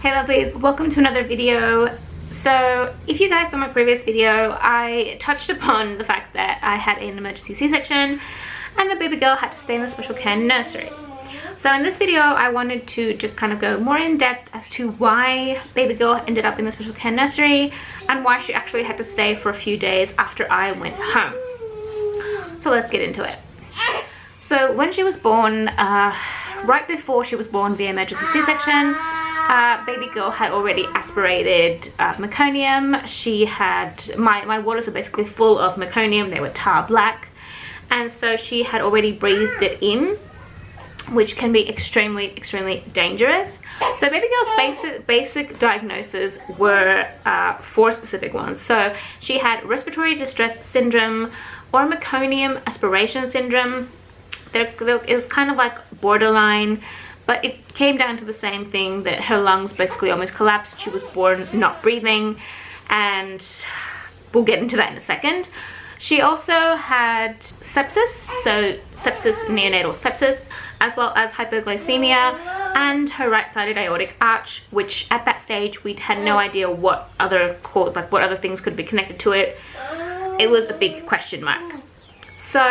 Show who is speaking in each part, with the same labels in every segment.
Speaker 1: Hey lovelies, welcome to another video. So if you guys saw my previous video, I touched upon the fact that I had an emergency C-section and the baby girl had to stay in the special care nursery. So in this video I wanted to just kind of go more in depth as to why baby girl ended up in the special care nursery and why she actually had to stay for a few days after I went home. So let's get into it. So when she was born, right before she was born via emergency C-section, baby girl had already aspirated meconium. She had, my waters were basically full of meconium, they were tar black, and so she had already breathed it in, which can be extremely dangerous. So baby girl's basic diagnoses were 4 specific ones. So she had respiratory distress syndrome or meconium aspiration syndrome. It was kind of like borderline, but it came down to the same thing, that her lungs basically almost collapsed. She was born not breathing, and we'll get into that in a second. She also had sepsis, so sepsis, neonatal sepsis, as well as hypoglycemia and her right-sided aortic arch, which at that stage we had no idea what other things could be connected to it. It was a big question mark. So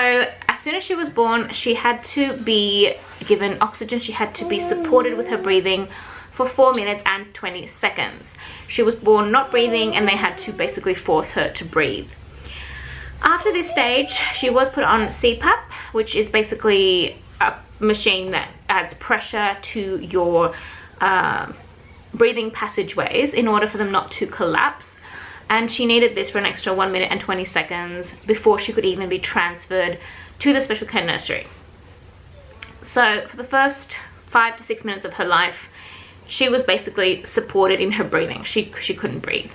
Speaker 1: as soon as she was born, she had to be given oxygen. She had to be supported with her breathing for 4 minutes and 20 seconds. She was born not breathing and they had to basically force her to breathe. After this stage, she was put on CPAP, which is basically a machine that adds pressure to your breathing passageways in order for them not to collapse. And she needed this for an extra 1 minute and 20 seconds before she could even be transferred to the special care nursery. So for the first 5 to 6 minutes of her life, she was basically supported in her breathing. She couldn't breathe.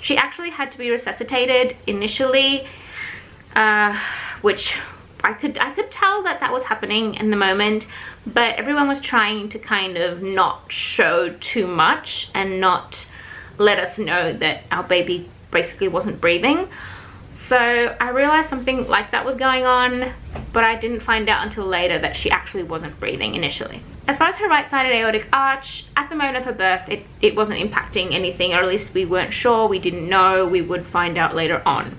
Speaker 1: She actually had to be resuscitated initially, which I could tell that was happening in the moment, but everyone was trying to kind of not show too much and not let us know that our baby basically wasn't breathing. So I realized something like that was going on, but I didn't find out until later that she actually wasn't breathing initially. As far as her right-sided aortic arch, at the moment of her birth, it wasn't impacting anything, or at least we weren't sure, we didn't know, we would find out later on.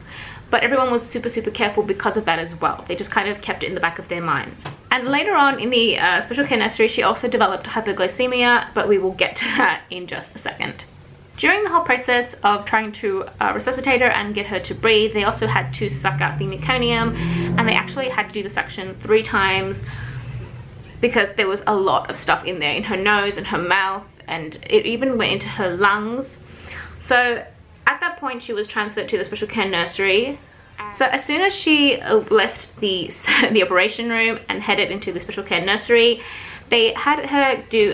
Speaker 1: But everyone was super careful because of that as well. They just kind of kept it in the back of their minds. And later on in the special care nursery, she also developed hypoglycemia, but we will get to that in just a second. During the whole process of trying to resuscitate her and get her to breathe, they also had to suck out the meconium, and they actually had to do the suction 3 times because there was a lot of stuff in there, in her nose and her mouth, and it even went into her lungs. So at that point she was transferred to the special care nursery. So as soon as she left the operation room and headed into the special care nursery, they had her do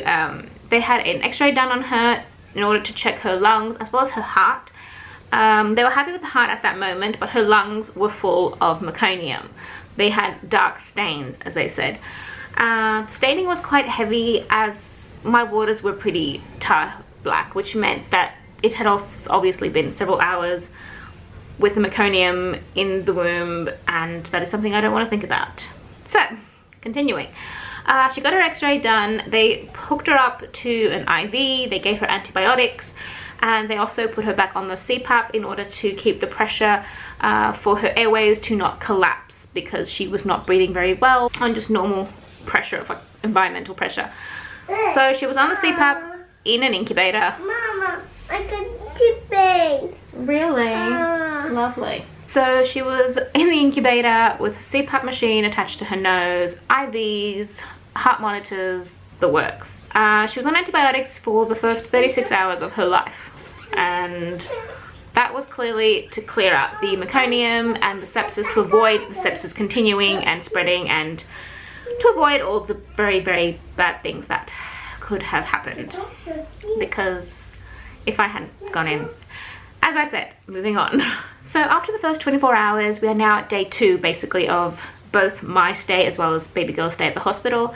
Speaker 1: they had an x-ray done on her in order to check her lungs as well as her heart. They were happy with the heart at that moment, but her lungs were full of meconium. They had dark stains, as they said. The staining was quite heavy, as my waters were pretty tar black, which meant that it had also obviously been several hours with the meconium in the womb, and that is something I don't want to think about. So, continuing. She got her x-ray done, they hooked her up to an IV, they gave her antibiotics, and they also put her back on the CPAP in order to keep the pressure for her airways to not collapse, because she was not breathing very well on just normal pressure, like environmental pressure. So she was on the CPAP in an incubator.
Speaker 2: Mama, I got tipping.
Speaker 1: Really? Lovely. So she was in the incubator with a CPAP machine attached to her nose, IVs, heart monitors, the works. She was on antibiotics for the first 36 hours of her life, and that was clearly to clear out the meconium and the sepsis, to avoid the sepsis continuing and spreading, and to avoid all the very bad things that could have happened, because if I hadn't gone in. As I said, moving on. So after the first 24 hours, we are now at day 2 basically of both my stay as well as baby girl's stay at the hospital.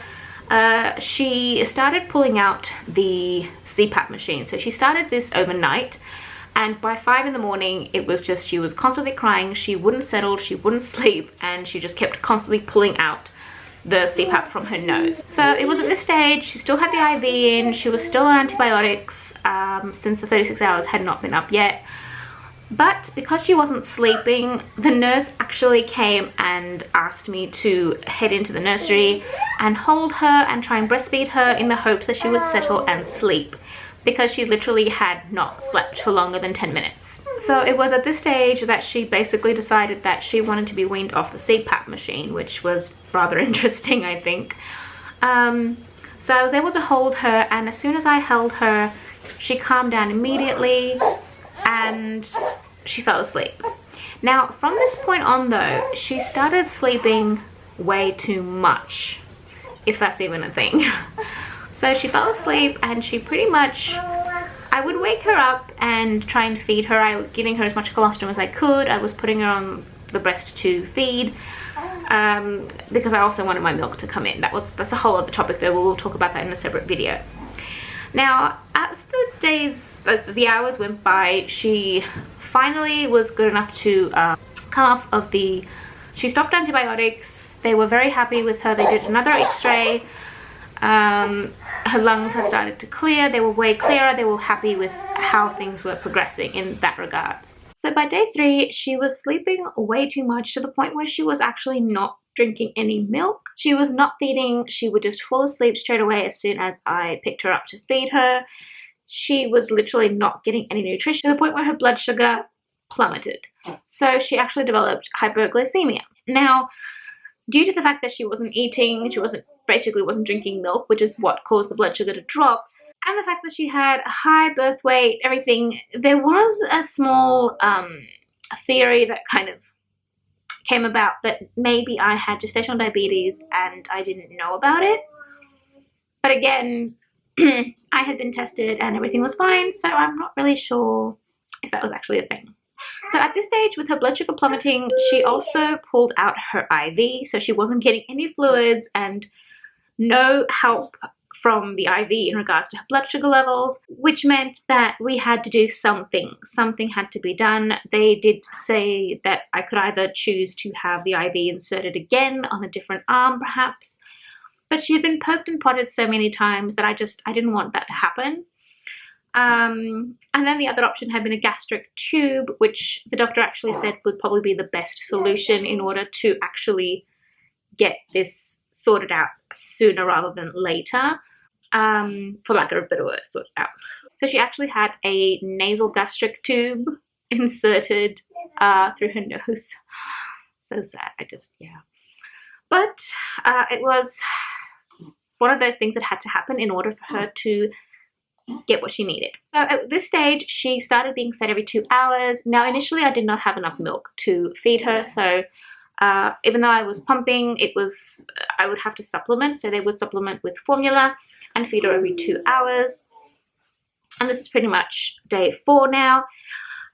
Speaker 1: She started pulling out the CPAP machine. So she started this overnight, and by 5 in the morning it was just, she was constantly crying, she wouldn't settle, she wouldn't sleep, and she just kept constantly pulling out the CPAP from her nose. So it was at this stage, she still had the IV in, she was still on antibiotics since the 36 hours had not been up yet. But because she wasn't sleeping, the nurse actually came and asked me to head into the nursery and hold her and try and breastfeed her in the hopes that she would settle and sleep, because she literally had not slept for longer than 10 minutes. So it was at this stage that she basically decided that she wanted to be weaned off the CPAP machine, which was rather interesting, I think. So I was able to hold her, and as soon as I held her, she calmed down immediately and she fell asleep. Now, from this point on though, she started sleeping way too much, if that's even a thing. So she fell asleep, and she pretty much, I would wake her up and try and feed her. I was giving her as much colostrum as I could. I was putting her on the breast to feed, because I also wanted my milk to come in. That's a whole other topic though. We'll talk about that in a separate video. Now, as the hours went by, she finally was good enough to come off of she stopped antibiotics. They were very happy with her. They did another x-ray. Her lungs had started to clear. They were way clearer. They were happy with how things were progressing in that regard. So by day 3, she was sleeping way too much, to the point where she was actually not drinking any milk. She was not feeding. She would just fall asleep straight away as soon as I picked her up to feed her. She was literally not getting any nutrition, to the point where her blood sugar plummeted. So she actually developed hypoglycemia. Now, due to the fact that she wasn't eating, she basically wasn't drinking milk, which is what caused the blood sugar to drop, and the fact that she had a high birth weight, everything, there was a small theory that kind of came about that maybe I had gestational diabetes and I didn't know about it. But again, I had been tested and everything was fine, so I'm not really sure if that was actually a thing. So at this stage, with her blood sugar plummeting, she also pulled out her IV, so she wasn't getting any fluids and no help from the IV in regards to her blood sugar levels, which meant that we had to do something. Something had to be done. They did say that I could either choose to have the IV inserted again on a different arm, perhaps, but she had been poked and prodded so many times that I didn't want that to happen. And then the other option had been a gastric tube, which the doctor actually said would probably be the best solution in order to actually get this sorted out sooner rather than later, for lack of a better word, sorted out. So she actually had a nasal gastric tube inserted through her nose. So sad, yeah. But it was one of those things that had to happen in order for her to get what she needed. So at this stage, she started being fed every 2 hours. Now, initially, I did not have enough milk to feed her, so even though I was pumping, I would have to supplement. So they would supplement with formula and feed her every 2 hours. And this is pretty much day 4 now.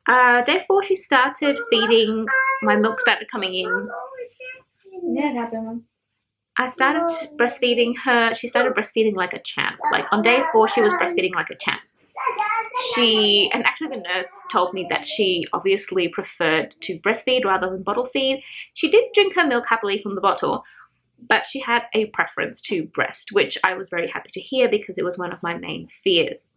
Speaker 1: Day 4, she started feeding. My milk started coming in. I started breastfeeding her. She started breastfeeding like a champ. Like on day 4, she was breastfeeding like a champ. And actually the nurse told me that she obviously preferred to breastfeed rather than bottle feed. She did drink her milk happily from the bottle, but she had a preference to breast, which I was very happy to hear because it was one of my main fears.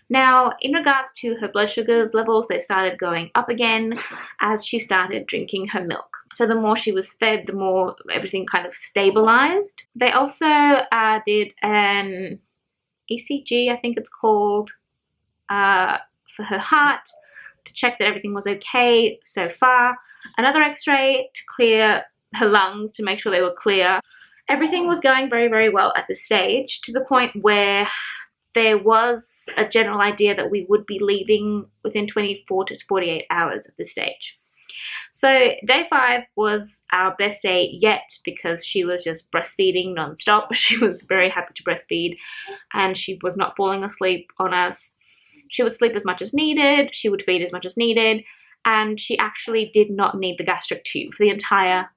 Speaker 1: Now, in regards to her blood sugar levels, they started going up again as she started drinking her milk. So the more she was fed, the more everything kind of stabilized. They also did an ECG, I think it's called, for her heart to check that everything was okay so far. Another x-ray to clear her lungs to make sure they were clear. Everything was going very, very well at this stage, to the point where there was a general idea that we would be leaving within 24 to 48 hours at this stage. So day 5 was our best day yet because she was just breastfeeding non-stop. She was very happy to breastfeed and she was not falling asleep on us. She would sleep as much as needed, she would feed as much as needed, and she actually did not need the gastric tube for the entire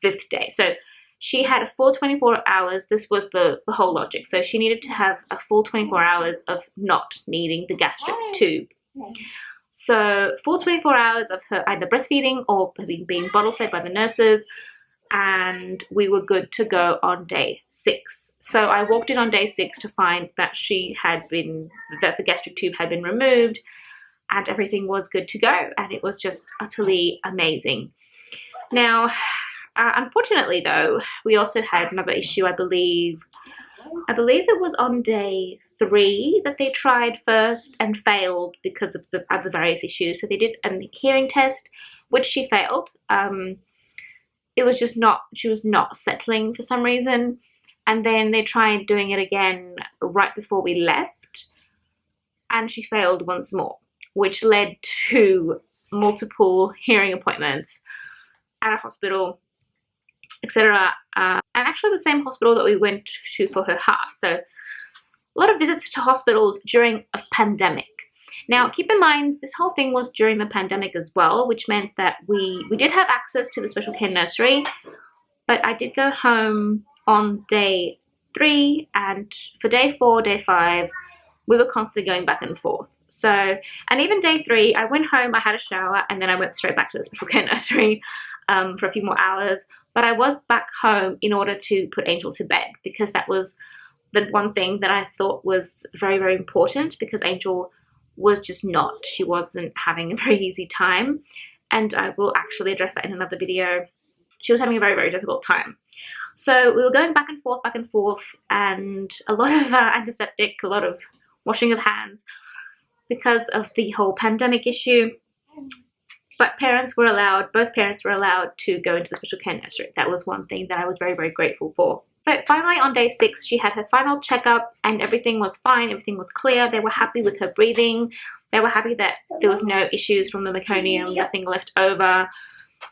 Speaker 1: 5th day. So she had a full 24 hours. This was the whole logic. So she needed to have a full 24 hours of not needing the gastric tube. So full 24 hours of her either breastfeeding or being bottle fed by the nurses. and we were good to go on day 6. So I walked in on day 6 to find that that the gastric tube had been removed and everything was good to go, and it was just utterly amazing. Now, unfortunately though, we also had another issue. I believe it was on day 3 that they tried first and failed because of the other various issues. So they did a hearing test, which she failed. It was just she was not settling for some reason. And then they tried doing it again right before we left, and she failed once more, which led to multiple hearing appointments at a hospital, etc. And actually the same hospital that we went to for her heart. So a lot of visits to hospitals during a pandemic. Now, keep in mind, this whole thing was during the pandemic as well, which meant that we did have access to the special care nursery, but I did go home on day 3, and for day 4, day 5, we were constantly going back and forth. So, and even day 3, I went home, I had a shower, and then I went straight back to the special care nursery for a few more hours. But I was back home in order to put Angel to bed, because that was the one thing that I thought was very, very important, because Angel was just not. She wasn't having a very easy time, and I will actually address that in another video. She was having a very, very difficult time. So we were going back and forth, and a lot of antiseptic, a lot of washing of hands because of the whole pandemic issue. But both parents were allowed to go into the special care nursery. That was one thing that I was very, very grateful for. So finally on day 6, she had her final checkup and everything was fine, everything was clear. They were happy with her breathing. They were happy that there was no issues from the meconium, nothing left over.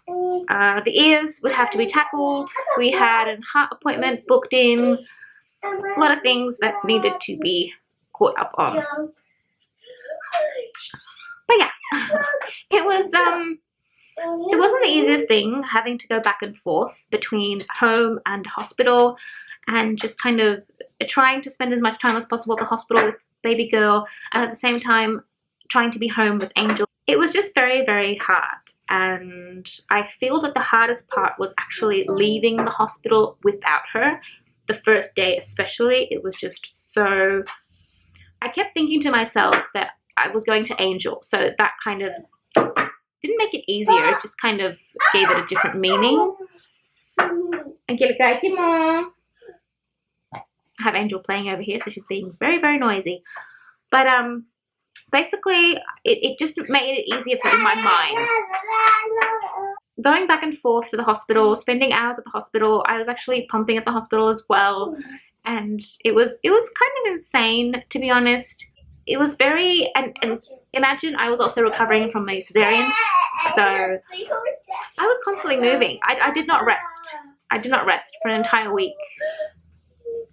Speaker 1: The ears would have to be tackled. We had a heart appointment booked in. A lot of things that needed to be caught up on. But yeah, it wasn't the easiest thing having to go back and forth between home and hospital, and just kind of trying to spend as much time as possible at the hospital with baby girl, and at the same time trying to be home with Angel. It was just very, very hard. And I feel that the hardest part was actually leaving the hospital without her. The first day especially, it was just so... I kept thinking to myself that I was going to Angel, so that kind of didn't make it easier, it just kind of gave it a different meaning. Angelica, come on. I have Angel playing over here, so she's being very, very noisy. But basically, it just made it easier in my mind. Going back and forth to the hospital, spending hours at the hospital. I was actually pumping at the hospital as well, and it was kind of insane, to be honest. It was very, and imagine I was also recovering from my cesarean, so I was constantly moving. I did not rest. I did not rest for an entire week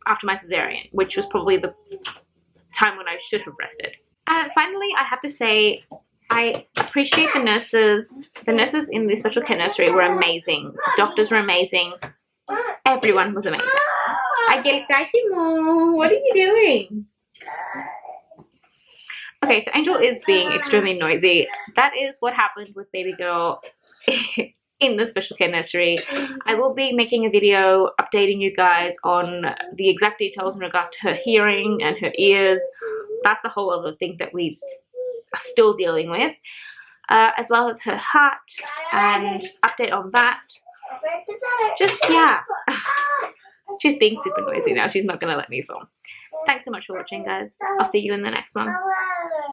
Speaker 1: after my cesarean, which was probably the time when I should have rested. Finally, I have to say, I appreciate the nurses. The nurses in the special care nursery were amazing. The doctors were amazing. Everyone was amazing. What are you doing? Okay, so Angel is being extremely noisy. That is what happened with baby girl in the special care nursery. I will be making a video updating you guys on the exact details in regards to her hearing and her ears. That's a whole other thing that we are still dealing with, as well as her heart, and update on that. Just, yeah. She's being super noisy now. She's not going to let me film. Thanks so much for watching, guys. I'll see you in the next one.